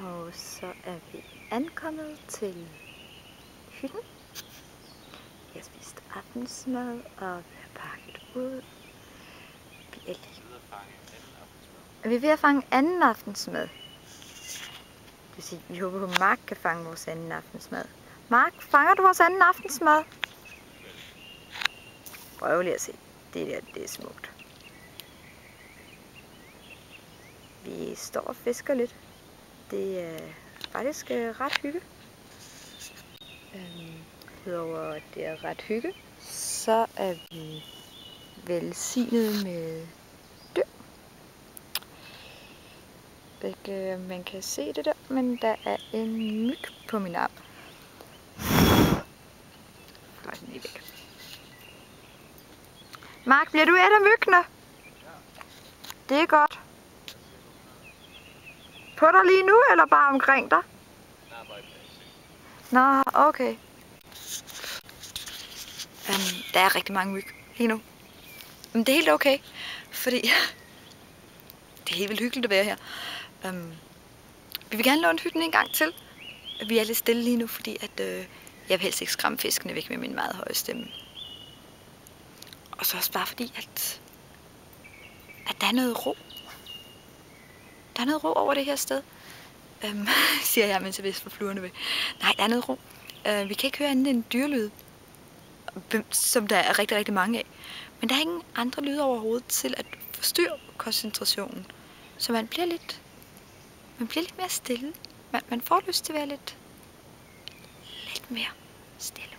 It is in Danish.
Og så er vi ankommet til hytten. Vi har spist aftensmad, og vi har pakket ud. Vi er ved at fange anden aftensmad. Det vil sige, vi håber på, at Mark kan fange vores anden aftensmad. Mark, fanger du vores anden aftensmad? Prøv lige at se. Det der, det er smukt. Vi står og fisker lidt. Det er faktisk ret hygge. Udover at det er ret hygge, så er vi velsignet med dyr. Ikke, man kan se det der, men der er en myg på min arm. Lige væk. Mark, bliver du et af myggene? Det er godt. På dig lige nu, eller bare omkring dig? Nå, okay. Der er rigtig mange myg lige nu. Men det er helt okay, fordi det er helt vildt hyggeligt at være her. Vi vil gerne låne hytten en gang til. Vi er lidt stille lige nu, fordi at, jeg vil helst ikke skræmme fiskene væk med min meget høje stemme. Og så også bare fordi, at der er noget ro. Der er noget ro over det her sted. Siger jeg, mens jeg vidste for fluerne væk. Nej, der er noget ro. Vi kan ikke høre andet end dyrelyde, som der er rigtig, rigtig mange af. Men der er ingen andre lyde overhovedet til at forstyrre koncentrationen. Så man bliver lidt mere stille. Man får lyst til at være lidt mere stille.